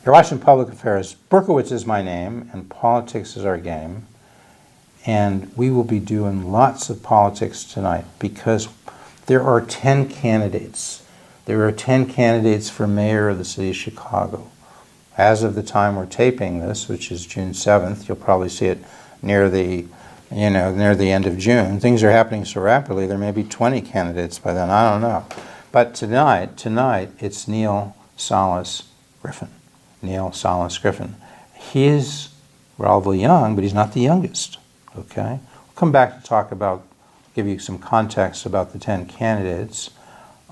You're watching Public Affairs. Berkowitz is my name, and politics is our game. And we will be doing lots of politics tonight because there are 10 candidates. There are 10 candidates for mayor of the city of Chicago. As of the time we're taping this, which is June 7th, you'll probably see it near the end of June. Things are happening so rapidly, there may be 20 candidates by then, I don't know. But tonight, it's Neal Sales-Griffin. Neal Sales-Griffin. He is relatively young, but he's not the youngest, okay? We'll come back to talk about, give you some context about the 10 candidates,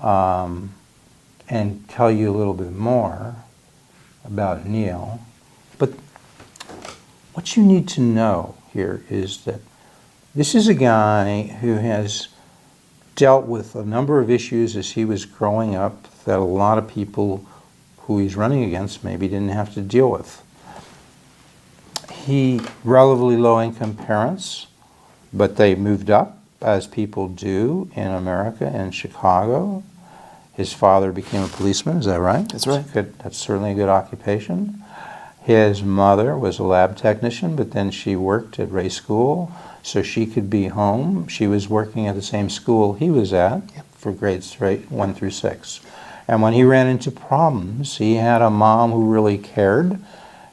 and tell you a little bit more about Neal. But what you need to know here is that this is a guy who has dealt with a number of issues as he was growing up that a lot of people who he's running against maybe didn't have to deal with. He relatively low-income parents, but they moved up, as people do in America and Chicago. His father became a policeman, is that right? That's right. That's certainly a good occupation. His mother was a lab technician, but then she worked at Ray School, so she could be home. She was working at the same school he was at for grades 1 through 6. And when he ran into problems, he had a mom who really cared,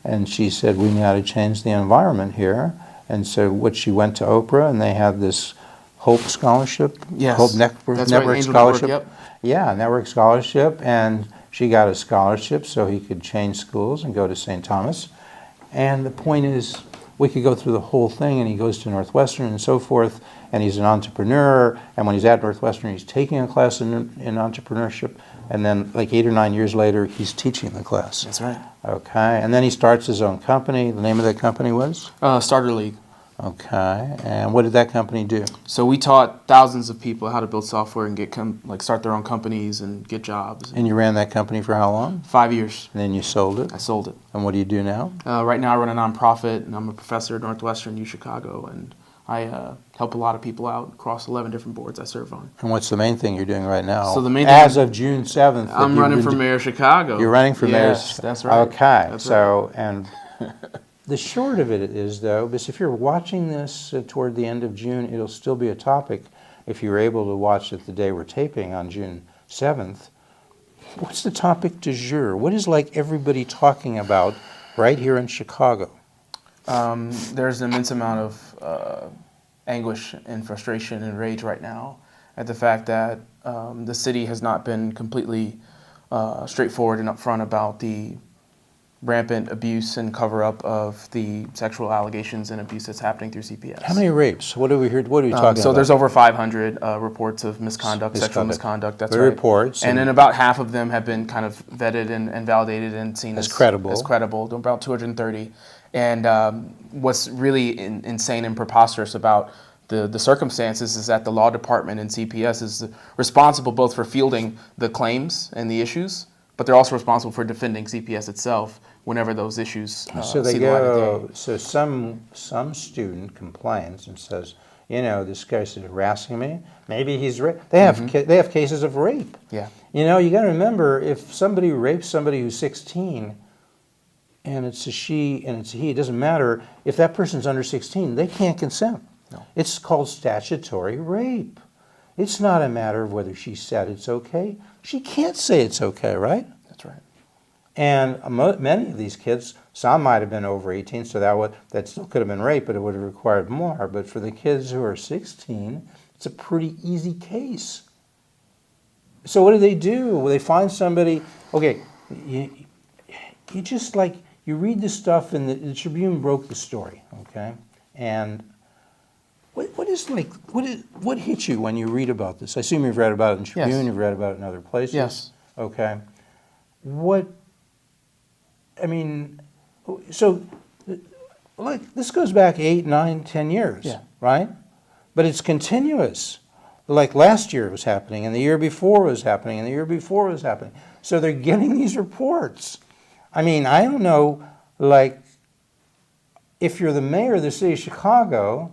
and she said, we got to change the environment here. And so she went to Oprah, and they had this Hope Scholarship, Yes. Hope Network Scholarship. Yep. Yeah, Network Scholarship, and she got a scholarship so he could change schools and go to St. Thomas. And the point is, we could go through the whole thing, and he goes to Northwestern and so forth, and he's an entrepreneur, and when he's at Northwestern, he's taking a class in entrepreneurship, and then like 8 or 9 years later, he's teaching the class. That's right. Okay, and then he starts his own company. The name of that company was? Starter League. Okay, and what did that company do? So we taught thousands of people how to build software and get start their own companies and get jobs. And you ran that company for how long? 5 years. And then you sold it? I sold it. And what do you do now? Right now I run a nonprofit, and I'm a professor at Northwestern U Chicago, and I help a lot of people out across 11 different boards I serve on. And what's the main thing you're doing right now? So the main thing as of June 7th. I'm running for mayor of Chicago. You're running for mayor? Yes, that's right. Okay, That's so, and the short of it is, though, because if you're watching this toward the end of June, it'll still be a topic. If you're able to watch it the day we're taping on June 7th, what's the topic du jour? What is like everybody talking about right here in Chicago? There's an immense amount of anguish and frustration and rage right now at the fact that the city has not been completely straightforward and upfront about the rampant abuse and cover-up of the sexual allegations and abuse that's happening through CPS. How many rapes? What are we talking about? So there's over 500 reports of sexual misconduct. That's right. Reports. And then about half of them have been kind of vetted and validated and seen as credible. As credible, about 230. And what's really insane and preposterous about the circumstances is that the law department and CPS is responsible both for fielding the claims and the issues, but they're also responsible for defending CPS itself whenever those issues so they see the light of day. So some student complains and says, you know, this guy's harassing me. Maybe he's they have cases of rape. Yeah. You know, you got to remember, if somebody rapes somebody who's 16, and it's a she and it's a he, it doesn't matter. If that person's under 16, they can't consent. No. It's called statutory rape. It's not a matter of whether she said it's okay. She can't say it's okay, right? That's right. And many of these kids, some might have been over 18, so that still could have been rape, but it would have required more. But for the kids who are 16, it's a pretty easy case. So what do? Well, they find somebody. Okay, you just like you read this stuff, and the Tribune broke the story. Okay, and what hit you when you read about this? I assume you've read about it in Tribune. Yes. You've read about it in other places. Yes. Okay. So like this goes back 8, 9, 10 years, Yeah. right? But it's continuous. Like last year it was happening, and the year before it was happening, and the year before it was happening. So they're getting these reports. I mean, I don't know, like, if you're the mayor of the city of Chicago,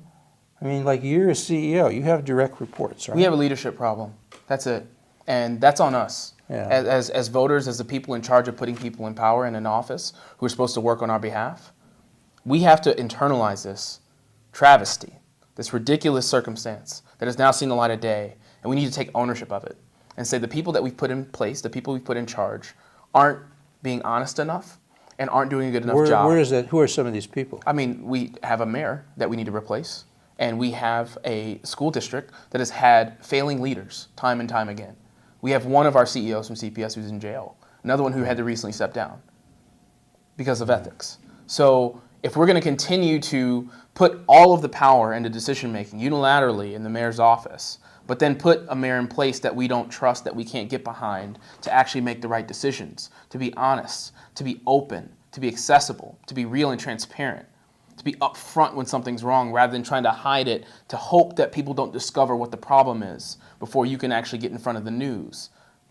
I mean, like, you're a CEO, you have direct reports, right? We have a leadership problem. That's it. And that's on us. Yeah. as voters, as the people in charge of putting people in power and in office who are supposed to work on our behalf. We have to internalize this travesty, this ridiculous circumstance that has now seen the light of day, and we need to take ownership of it and say the people that we've put in place, the people we've put in charge, aren't being honest enough and aren't doing a good enough job. Where is that? Who are some of these people? I mean, we have a mayor that we need to replace, and we have a school district that has had failing leaders time and time again. We have one of our CEOs from CPS who's in jail, another one who had to recently step down because of ethics. So if we're going to continue to put all of the power into decision-making unilaterally in the mayor's office, but then put a mayor in place that we don't trust, that we can't get behind to actually make the right decisions, to be honest, to be open, to be accessible, to be real and transparent, to be upfront when something's wrong rather than trying to hide it, to hope that people don't discover what the problem is before you can actually get in front of the news.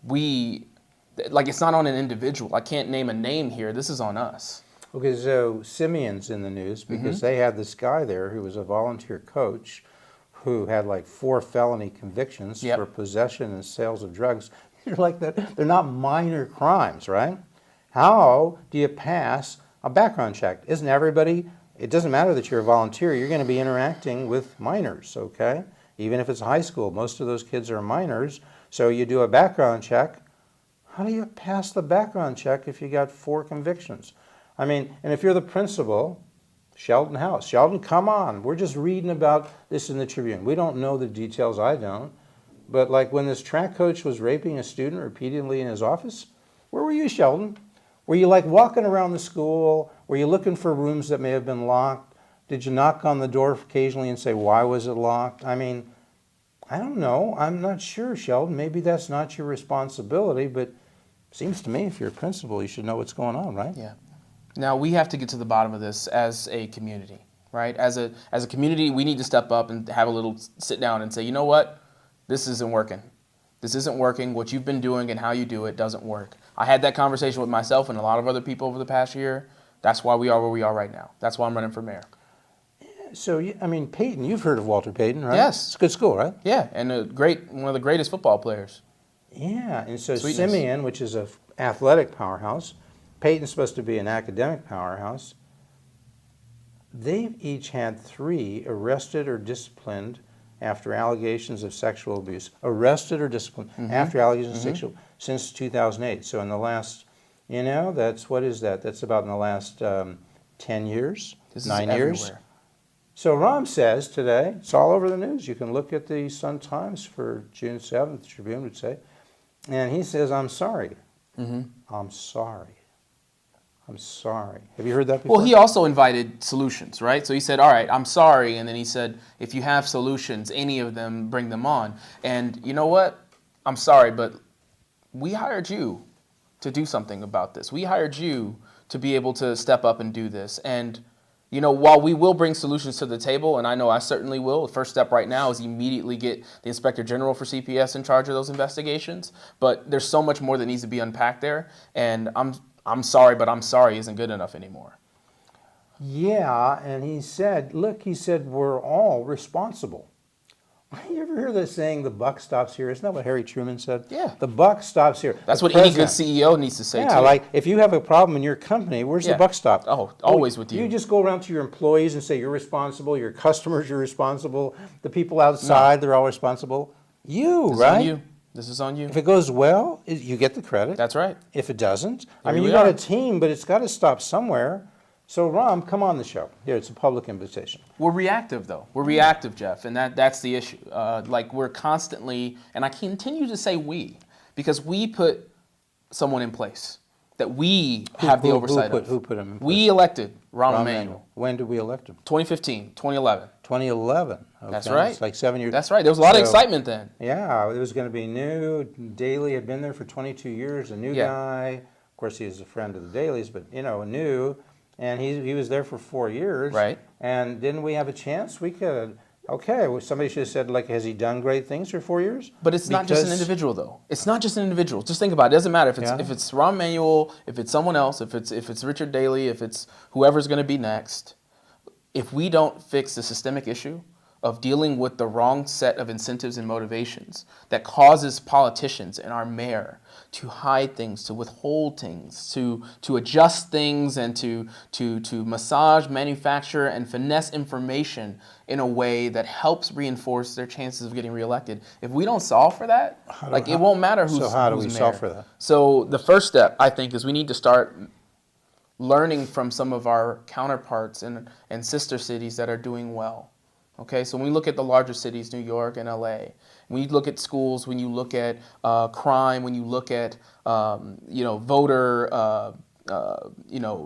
It's not on an individual. I can't name a name here. This is on us. Okay, so Simeon's in the news because they had this guy there who was a volunteer coach who had like 4 felony convictions for possession and sales of drugs. They're like that. They're not minor crimes, right? How do you pass a background check? Isn't everybody, it doesn't matter that you're a volunteer, you're going to be interacting with minors, okay? Even if it's high school, most of those kids are minors. So you do a background check. How do you pass the background check if you got 4 convictions? I mean, and if you're the principal, Sheldon House, Sheldon, come on. We're just reading about this in the Tribune. We don't know the details, I don't. But like when this track coach was raping a student repeatedly in his office, where were you, Sheldon? Were you like walking around the school? Were you looking for rooms that may have been locked? Did you knock on the door occasionally and say, why was it locked? I mean, I don't know. I'm not sure, Sheldon. Maybe that's not your responsibility, but it seems to me if you're a principal, you should know what's going on, right? Yeah. Now, we have to get to the bottom of this as a community, right? As a community, we need to step up and have a little sit down and say, you know what? This isn't working. This isn't working. What you've been doing and how you do it doesn't work. I had that conversation with myself and a lot of other people over the past year. That's why we are where we are right now. That's why I'm running for mayor. So, I mean, Peyton, you've heard of Walter Payton, right? Yes. It's a good school, right? Yeah, and one of the greatest football players. Yeah, and so Sweetness. Simeon, which is an athletic powerhouse, Peyton's supposed to be an academic powerhouse. They've each had 3 arrested or disciplined after allegations of sexual abuse. Arrested or disciplined after allegations of sexual since 2008. So in the last, what is that? That's about in the last 10 years, This 9 is years. everywhere. So Ram says today, it's all over the news. You can look at the Sun-Times for June 7th, the Tribune would say. And he says, I'm sorry. I'm sorry. I'm sorry. Have you heard that before? Well, he also invited solutions, right? So he said, all right, I'm sorry. And then he said, if you have solutions, any of them, bring them on. And you know what? I'm sorry, but we hired you to do something about this. We hired you to be able to step up and do this. And, while we will bring solutions to the table, and I know I certainly will, the first step right now is immediately get the Inspector General for CPS in charge of those investigations. But there's so much more that needs to be unpacked there. And I'm sorry, but I'm sorry isn't good enough anymore. Yeah, and he said, we're all responsible. You ever hear this saying, the buck stops here? Isn't that what Harry Truman said? Yeah. The buck stops here. That's what president, any good CEO needs to say, too. Yeah, like if you have a problem in your company, where's the buck stop? Oh, always with you. You just go around to your employees and say, you're responsible, your customers, you're responsible, the people outside, they're all responsible. You, This right? is on you. This is on you. If it goes well, you get the credit. That's right. If it doesn't, Here you we got are. a team, but it's got to stop somewhere. So, Ram, come on the show. Here, it's a public invitation. We're reactive, though. We're reactive, Jeff, and that's the issue. We're constantly, and I continue to say we, because we put someone in place that we have the oversight of. Who put him in place? We elected Rahm Rahm Emanuel. When did we elect him? 2015, 2011. 2011. Okay. That's right. It's like 7 years. That's right. There was a lot of excitement then. Yeah, it was going to be new. Daley had been there for 22 years, a new guy. Of course, he is a friend of the Daleys, but, new. And he was there for 4 years. Right. And didn't we have a chance? We could, somebody should have said, has he done great things for 4 years? But it's not just an individual, though. It's not just an individual. Just think about it. It doesn't matter if it's Rahm Emanuel, if it's someone else, if it's Richard Daley, if it's whoever's going to be next. If we don't fix the systemic issue of dealing with the wrong set of incentives and motivations that causes politicians and our mayor to hide things, to withhold things, to adjust things, and to massage, manufacture, and finesse information in a way that helps reinforce their chances of getting reelected. If we don't solve for that, it won't matter who's So how do we who's solve mayor. for that? So the first step, I think, is we need to start learning from some of our counterparts and sister cities that are doing well. Okay, so when we look at the larger cities, New York and LA, when you look at schools, when you look at crime, when you look at voter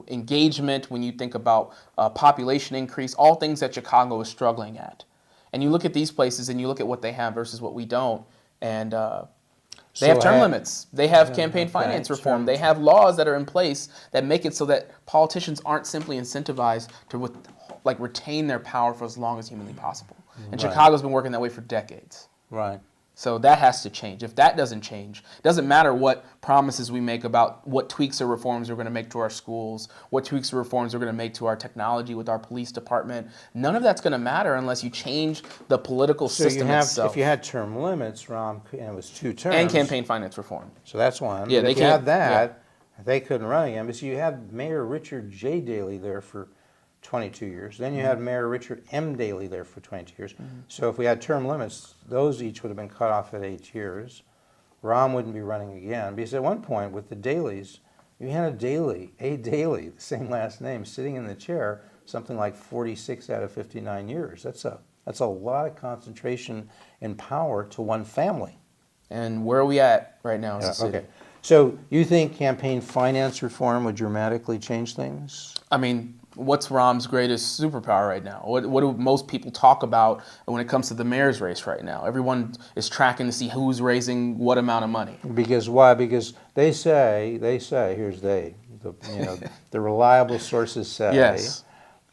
engagement, when you think about population increase, all things that Chicago is struggling at, and you look at these places and you look at what they have versus what we don't, and they have term limits. They have campaign finance reform. They have laws that are in place that make it so that politicians aren't simply incentivized to retain their power for as long as humanly possible. And Chicago's been working that way for decades. Right. So that has to change. If that doesn't change, it doesn't matter what promises we make about what tweaks or reforms we're going to make to our schools, what tweaks or reforms we're going to make to our technology with our police department. None of that's going to matter unless you change the political system itself. If you had term limits, Rom, and it was 2 terms. And campaign finance reform. So that's one. Yeah, but they if you had can't. that, they couldn't run again. But you had Mayor Richard J. Daley there for 22 years. Then you had Mayor Richard M. Daley there for 22 years. So if we had term limits, those each would have been cut off at 8 years. Rahm wouldn't be running again. Because at one point with the Daleys, you had a Daley, the same last name, sitting in the chair, something like 46 out of 59 years. That's a lot of concentration in power to one family. And where are we at right now as a city? Okay. So you think campaign finance reform would dramatically change things? I mean, what's Rahm's greatest superpower right now? What do most people talk about when it comes to the mayor's race right now? Everyone is tracking to see who's raising what amount of money. Because why? Because they say, the reliable sources say Yes.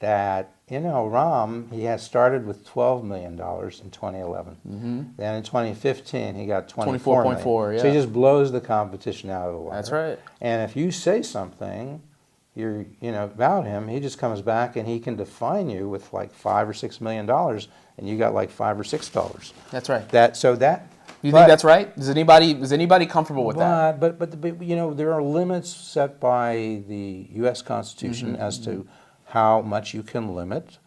that, Rahm, he had started with $12 million in 2011. Then in 2015, he got 24 million. 24.4, yeah. So he just blows the competition out of the water. That's right. And if you say something, about him, he just comes back and he can define you with like $5 or $6 million, and you got like $5 or $6. That's right. You think that's right? Is anybody comfortable with that? But there are limits set by the U.S. Constitution as to how much you can limit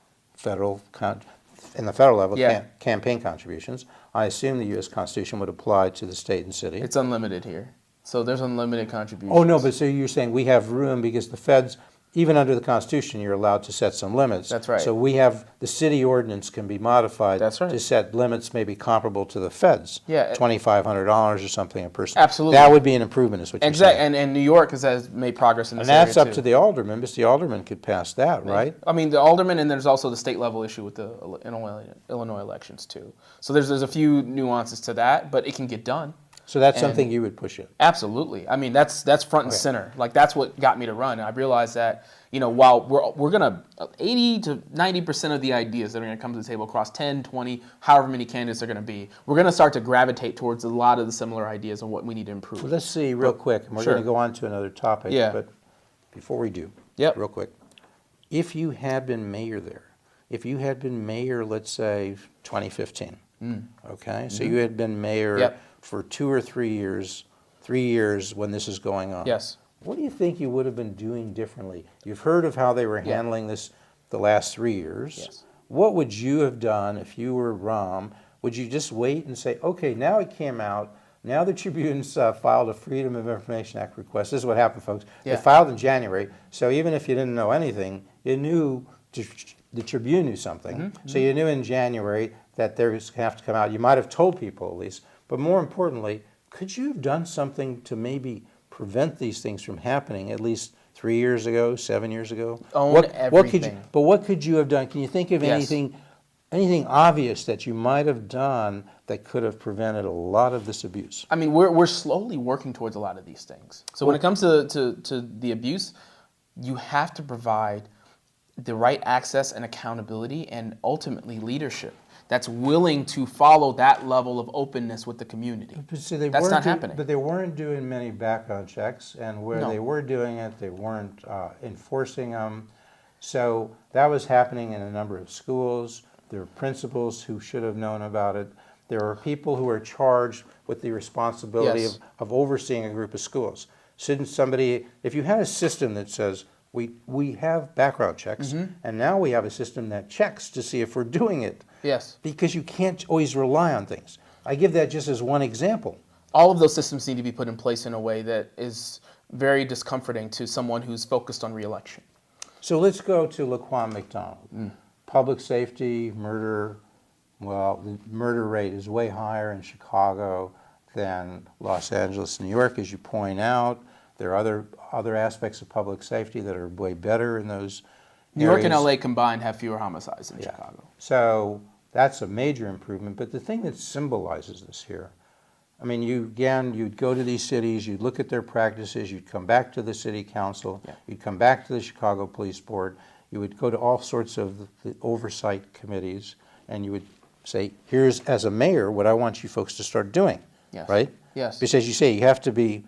in the federal level campaign contributions. I assume the U.S. Constitution would apply to the state and city. It's unlimited here. So there's unlimited contributions. Oh, no, but so you're saying we have room because the feds, even under the Constitution, you're allowed to set some limits. That's right. So we have, the city ordinance can be modified to set limits maybe comparable to the feds. Yeah. $2,500 or something a person. Absolutely. That would be an improvement is what you're saying. Exactly. And New York has made progress in this area, and that's up too. to the alderman, because the alderman could pass that, right? I mean, the alderman, and there's also the state level issue with the Illinois elections too. So there's a few nuances to that, but it can get done. So that's something you would push in. Absolutely. I mean, that's front and center. Like, that's what got me to run. I realized that, while we're going to 80 to 90% of the ideas that are going to come to the table across 10, 20, however many candidates are going to be, we're going to start to gravitate towards a lot of the similar ideas on what we need to improve. Well, let's see real quick, and we're going to go on to another topic. Yeah. But before we do, real quick, if you had been mayor there, let's say, 2015, okay? So you had been mayor for 2 or 3 years, 3 years when this is going on. Yes. What do you think you would have been doing differently? You've heard of how they were handling this the last 3 years. Yes. What would you have done if you were Rahm? Would you just wait and say, okay, now it came out, now the Tribune's filed a Freedom of Information Act request. This is what happened, folks. They filed in January, so even if you didn't know anything, you knew the Tribune knew something. So you knew in January that there was have to come out. You might have told people at least. But more importantly, could you have done something to maybe prevent these things from happening at least 3 years ago, 7 years ago? Everything. What could you have done? Can you think of anything obvious that you might have done that could have prevented a lot of this abuse? I mean, we're slowly working towards a lot of these things. So when it comes to the abuse, you have to provide the right access and accountability and ultimately leadership that's willing to follow that level of openness with the community. But see, that's not happening. But they weren't doing many background checks, and where they were doing it, they weren't enforcing them. So that was happening in a number of schools. There are principals who should have known about it. There are people who are charged with the responsibility Yes. of overseeing a group of schools. Shouldn't somebody, if you had a system that says, we have background checks, and now we have a system that checks to see if we're doing it, Yes. because you can't always rely on things. I give that just as one example. All of those systems need to be put in place in a way that is very discomforting to someone who's focused on reelection. So let's go to Laquan McDonald. Public safety, murder, well, the murder rate is way higher in Chicago than Los Angeles, New York, as you point out. There are other aspects of public safety that are way better in those New York areas. and LA combined have fewer homicides than Chicago. So that's a major improvement. But the thing that symbolizes this here, I mean, you'd go to these cities, you'd look at their practices, you'd come back to the city council, you'd come back to the Chicago Police Board, you would go to all sorts of the oversight committees, and you would say, here's, as a mayor, what I want you folks to start doing, Yes. right? Yes. Because as you say, you have to be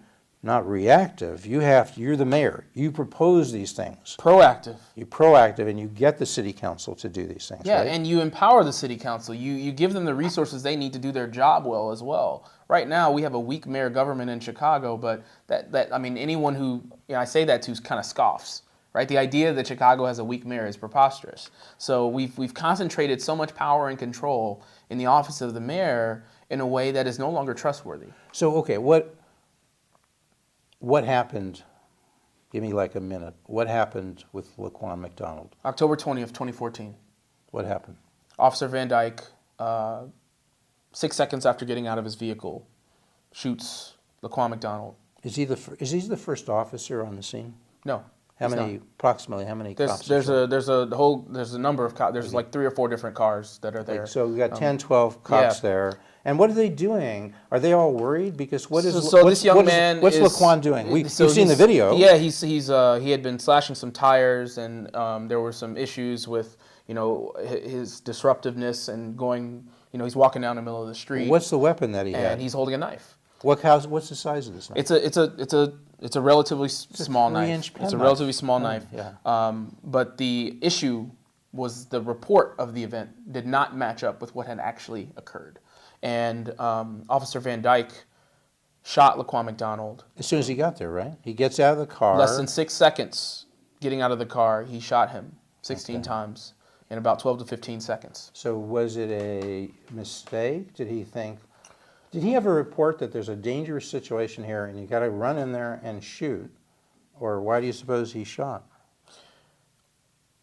not reactive, you're the mayor, you propose these things. Proactive. You're proactive, and you get the city council to do these things, Yeah, right? and you empower the city council. You give them the resources they need to do their job well as well. Right now, we have a weak mayor government in Chicago, but I mean, anyone who I say that to kind of scoffs, right? The idea that Chicago has a weak mayor is preposterous. So we've concentrated so much power and control in the office of the mayor in a way that is no longer trustworthy. So, okay, what happened? Give me like a minute. What happened with Laquan McDonald? October 20th, 2014. What happened? Officer Van Dyke, 6 seconds after getting out of his vehicle, shoots Laquan McDonald. Is he the first officer on the scene? No. Approximately how many cops? There's a number of cops. There's like 3 or 4 different cars that are there. So we got 10, 12 cops there. And what are they doing? Are they all worried? Because what's this young man Laquan doing? You've seen the video. Yeah, he had been slashing some tires, and there were some issues with his disruptiveness and going. He's walking down the middle of the street. What's the weapon that he had? And he's holding a knife. What's the size of this knife? It's a relatively small knife. It's a relatively small knife. Yeah. But the issue was the report of the event did not match up with what had actually occurred. And Officer Van Dyke shot Laquan McDonald. As soon as he got there, right? He gets out of the car. Less than 6 seconds getting out of the car, he shot him 16 times in about 12 to 15 seconds. So was it a mistake? Did he ever report that there's a dangerous situation here and you got to run in there and shoot? Or why do you suppose he shot?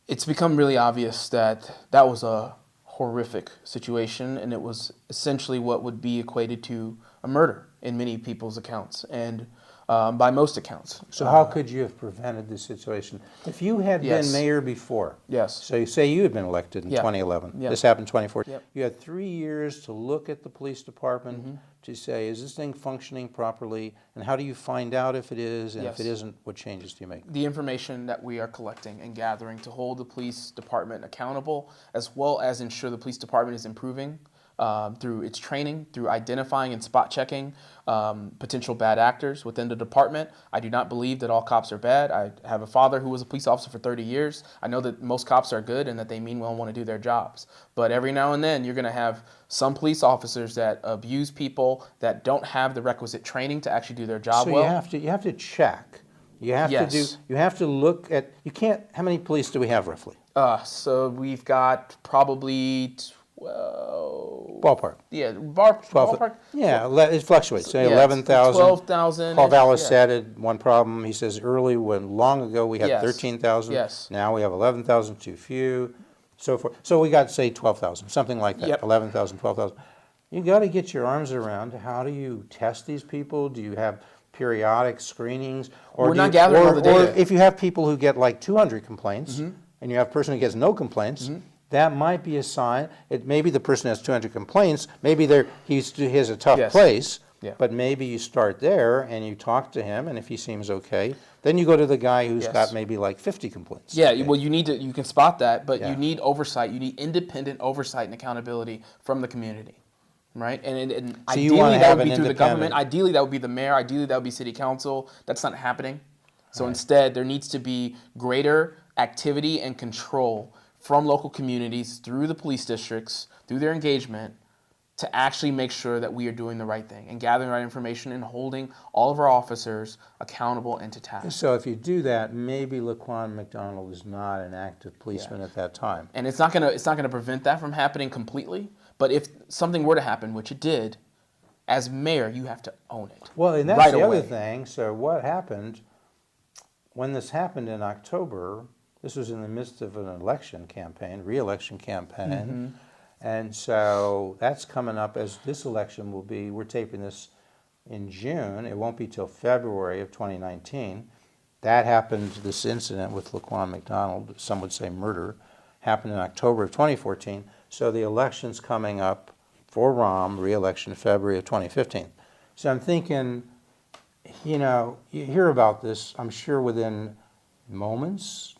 It's become really obvious that that was a horrific situation, and it was essentially what would be equated to a murder in many people's accounts, and by most accounts. So how could you have prevented this situation? If you had been mayor before, Yes. so you say you had been elected in 2011, this happened in 2014, Yep. you had 3 years to look at the police department to say, is this thing functioning properly, and how do you find out if it is, and if it isn't, what changes do you make? The information that we are collecting and gathering to hold the police department accountable, as well as ensure the police department is improving through its training, through identifying and spot checking potential bad actors within the department. I do not believe that all cops are bad. I have a father who was a police officer for 30 years. I know that most cops are good and that they mean well and want to do their jobs. But every now and then you're going to have some police officers that abuse people, that don't have the requisite training to actually do their job well. So you have to check. You have to look at, how many police do we have roughly? So we've got probably 12. Ballpark. Yeah, ballpark. Yeah, it fluctuates. Say 11,000. 12,000. Paul Vallis said it, one problem, he says long ago we had 13,000. Yes. Now we have 11,000, too few, so forth. So we got, say, 12,000, something like that. Yep. 11,000, 12,000. You got to get your arms around how do you test these people? Do you have periodic screenings? We're not gathering all the data. Or if you have people who get like 200 complaints, and you have a person who gets no complaints, that might be a sign. Maybe the person has 200 complaints. Maybe he has a tough place. Yeah. But maybe you start there and you talk to him, and if he seems okay, then you go to the guy who's got maybe like 50 complaints. Yeah. Okay. Well, you can spot that, but you need oversight. You need independent oversight and accountability from the community, right? And So you ideally wanna that have would be an through the independent- government. Ideally that would be the mayor. Ideally that would be city council. That's not happening. So instead, there needs to be greater activity and control from local communities, through the police districts, through their engagement, to actually make sure that we are doing the right thing and gathering the right information and holding all of our officers accountable and to task. So if you do that, maybe Laquan McDonald is not an active policeman at that time. And it's not gonna prevent that from happening completely. But if something were to happen, which it did, as mayor, you have to own it. Well, and that's right the away. other thing. So what happened when this happened in October? This was in the midst of an election campaign, re-election campaign. And so that's coming up as this election will be, we're taping this in June. It won't be till February of 2019. That happened, this incident with Laquan McDonald, some would say murder, happened in October of 2014. So the election's coming up for Rahm, re-election February of 2015. So I'm thinking, you know, you hear about this, I'm sure within moments,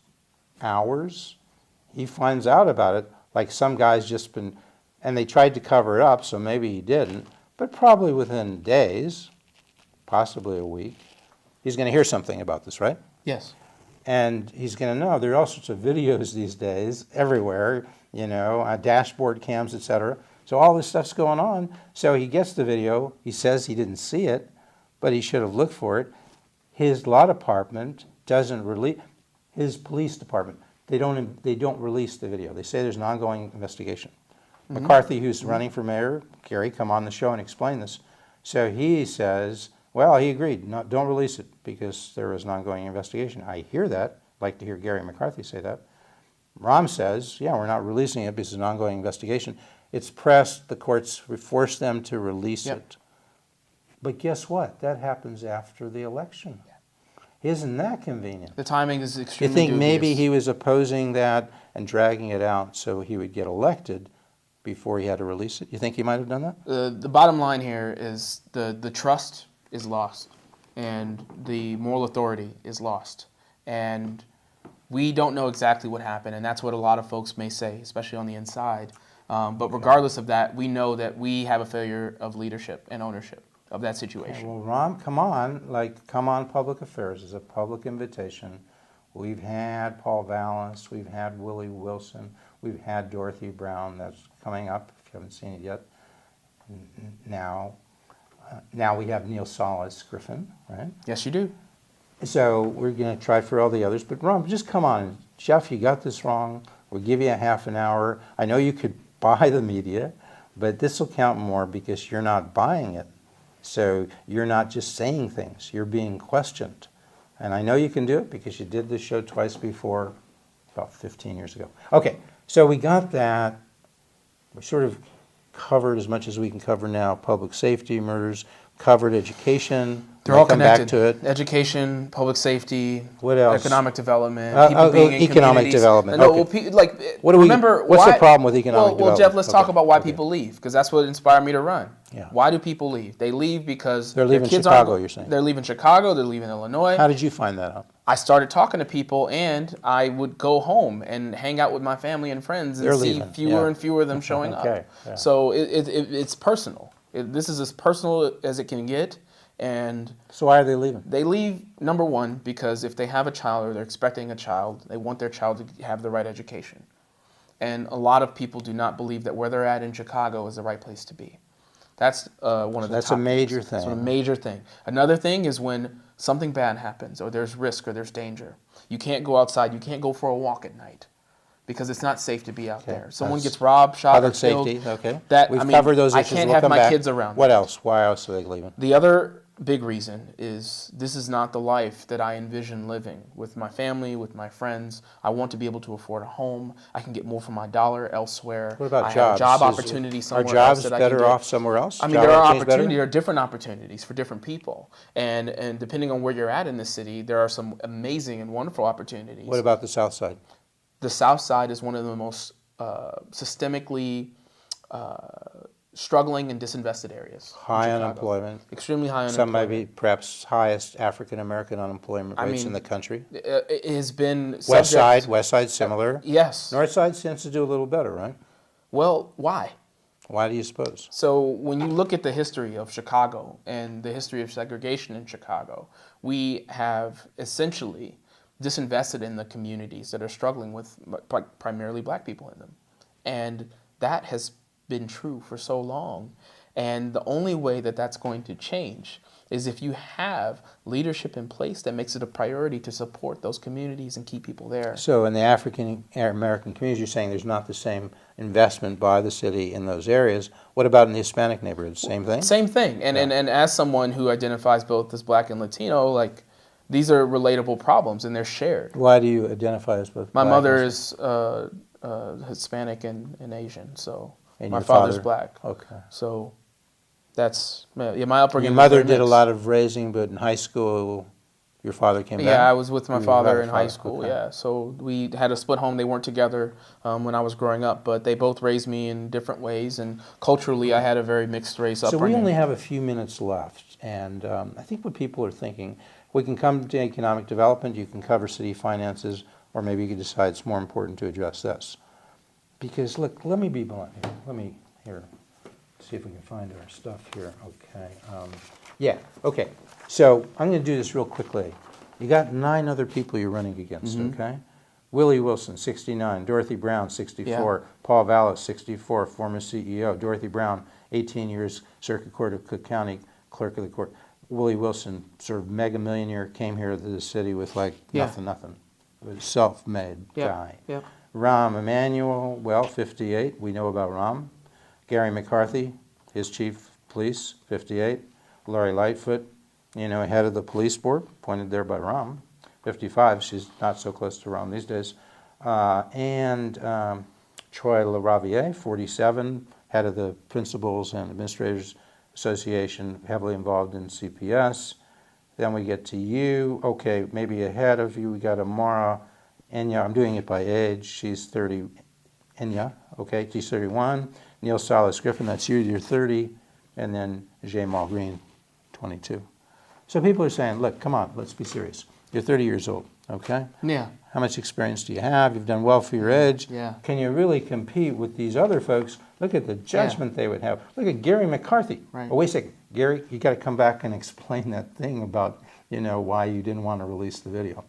hours, he finds out about it. Like some guy's just been, and they tried to cover it up, so maybe he didn't, but probably within days, possibly a week, he's going to hear something about this, right? Yes. And he's going to know. There are all sorts of videos these days, everywhere, you know, dashboard cams, etc. So all this stuff's going on. So he gets the video. He says he didn't see it, but he should have looked for it. His law department doesn't release, his police department, they don't release the video. They say there's an ongoing investigation. McCarthy, who's running for mayor, Gary, come on the show and explain this. So he says, well, he agreed, no, don't release it because there is an ongoing investigation. I hear that. I'd like to hear Gary McCarthy say that. Rahm says, yeah, we're not releasing it because it's an ongoing investigation. It's pressed, the courts force them to release it. But guess what? That happens after the election. Isn't that convenient? The timing is You extremely think dubious. maybe he was opposing that and dragging it out so he would get elected before he had to release it? You think he might have done that? The bottom line here is the trust is lost and the moral authority is lost. And we don't know exactly what happened, and that's what a lot of folks may say, especially on the inside. But regardless of that, we know that we have a failure of leadership and ownership of that situation. Well, Ron, come on Public Affairs is a public invitation. We've had Paul Vallis, we've had Willie Wilson, we've had Dorothy Brown, that's coming up if you haven't seen it yet. Now we have Neal Sales-Griffin, right? Yes, you do. So we're going to try for all the others, but Ron, just come on. Jeff, you got this wrong. We'll give you a half an hour. I know you could buy the media, but this will count more because you're not buying it. So you're not just saying things, you're being questioned. And I know you can do it because you did this show twice before, about 15 years ago. Okay, so we got that. We sort of covered as much as we can cover now, public safety, murders, covered education. They're all come connected. back to it. Education, public safety, What else? economic development, people being in economic communities. development. No, Okay. well, like, What's why, the problem with economic Well, development? Jeff, let's talk Okay. about why Okay. people leave, because that's what inspired me to run. Yeah. Why do people leave? They leave because They're their leaving kids Chicago, aren't, you're saying. They're leaving Chicago, they're leaving Illinois. How did you find that out? I started talking to people, and I would go home and hang out with my family and friends and They're see leaving, fewer yeah. and fewer of them showing Okay, up. yeah. So it's personal. This is as personal as it can get. And So why are they leaving? they leave, number one, because if they have a child or they're expecting a child, they want their child to have the right education. And a lot of people do not believe that where they're at in Chicago is the right place to be. That's one of the That's top a major things. That's thing. a major thing. Another thing is when something bad happens or there's risk or there's danger. You can't go outside. You can't go for a walk at night because it's not safe to be out Okay, there. Someone that's gets robbed, shot, or Public killed. safety, okay. That, We've covered those I issues. can't We'll have come my back. kids around. What else? Why else are they leaving? The other big reason is this is not the life that I envision living with my family, with my friends. I want to be able to afford a home. I can get more for my dollar elsewhere. What about I jobs? have job Are opportunities somewhere jobs else that I can better get. off somewhere else? I mean, Job there are opportunities better? opportunities, there are different opportunities for different people. And depending on where you're at in the city, there are some amazing and wonderful opportunities. What about the South Side? The South Side is one of the most systemically struggling and disinvested areas. in High Chicago. unemployment. Extremely high Some might unemployment. be perhaps highest African-American unemployment I rates in mean, the country. It has been West subject- Side similar. Yes. North Side tends to do a little better, right? Well, why? Why do you suppose? So when you look at the history of Chicago and the history of segregation in Chicago, we have essentially disinvested in the communities that are struggling with primarily black people in them. And that has been true for so long. And the only way that that's going to change is if you have leadership in place that makes it a priority to support those communities and keep people there. So in the African American communities, you're saying there's not the same investment by the city in those areas. What about in the Hispanic neighborhoods? Same thing? Same thing. And as someone who identifies both as black and Latino, like, these are relatable problems and they're shared. Why do you identify as both My black mother and- is Hispanic and Asian, so And my your father's father? black. Okay. So that's, yeah, my upbringing Your was mother very did a mixed. lot of raising, but in high school, your father came back? Yeah, I was with my You were father without in a high father. school, Okay. yeah. So we had a split home. They weren't together when I was growing up, but they both raised me in different ways. And culturally, I had a very mixed race So upbringing. we only have a few minutes left, and I think what people are thinking, we can come to economic development, you can cover city finances, or maybe you can decide it's more important to address this. Because look, let me be blunt here. Let me, here, see if we can find our stuff here. Okay. Yeah, okay. So I'm going to do this real quickly. You got 9 other people you're running against, okay? Willie Wilson, 69. Dorothy Brown, 64. Paul Vallis, 64, former CEO. Dorothy Brown, 18 years, Circuit Court of Cook County, clerk of the court. Willie Wilson, sort of mega millionaire, came here to the city with like nothing. Was a self-made guy. Yep. Rahm Emanuel, well, 58. We know about Rahm. Gary McCarthy, his chief of police, 58. Lori Lightfoot, you know, head of the police board, appointed there by Rahm, 55. She's not so close to Rahm these days. And Troy LaRaviere, 47, head of the Principals and Administrators Association, heavily involved in CPS. Then we get to you. Okay, maybe ahead of you, we got Amara Enya. I'm doing it by age. She's 30. Enya, okay, she's 31. Neal Sales-Griffin, that's you, you're 30. And then Jamal Green, 22. So people are saying, look, come on, let's be serious. You're 30 years old, okay? Yeah. How much experience do you have? You've done well for your age. Yeah. Can you really compete with these other folks? Look at the judgment they would have. Look at Gary McCarthy. Right. Oh, wait a second. Gary, you got to come back and explain that thing about, you know, why you didn't want to release the video.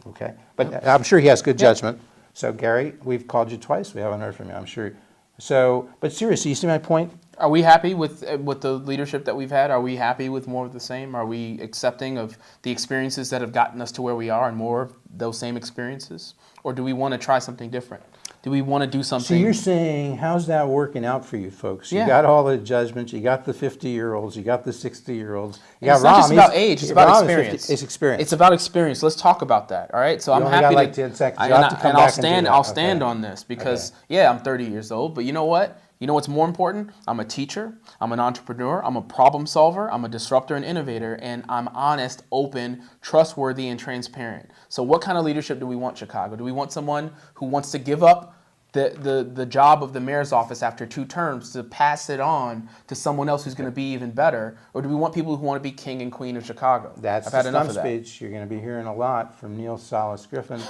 Okay? But I'm sure he has good judgment. So, Gary, we've called you twice. We haven't heard from you, I'm sure. So, but seriously, you see my point? Are we happy with the leadership that we've had? Are we happy with more of the same? Are we accepting of the experiences that have gotten us to where we are and more of those same experiences? Or do we want to try something different? Do we want to do something? So you're saying, how's that working out for you folks? You Yeah. got all the judgments, you got the 50-years-olds, you got the 60-year-olds. You It's got not just Rahm, about he's- age, it's about Rahm is experience. 50 It's experience. It's about experience. Let's talk about that, all right? So I'm only happy got like to, 10 seconds. I- You'll and, have to I- come and I'll back and do stand that. I'll stand Okay. on this because, yeah, I'm 30 years old, but you know what? You know what's more important? I'm a teacher, I'm an entrepreneur, I'm a problem solver, I'm a disruptor and innovator, and I'm honest, open, trustworthy, and transparent. So what kind of leadership do we want, Chicago? Do we want someone who wants to give up the job of the mayor's office after 2 terms to pass it on to someone else who's going to be even better? Or do we want people who want to be king and queen of Chicago? That's I've the had enough stump of that. speech you're going to be hearing a lot from Neal Sales-Griffin.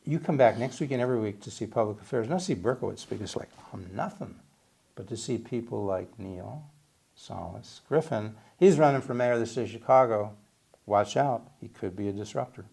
You come back next week and every week to see public affairs, not to see Berkowitz because like, I'm nothing, but to see people like Neal Sales-Griffin. He's running for mayor of the city of Chicago. Watch out, he could be a disruptor.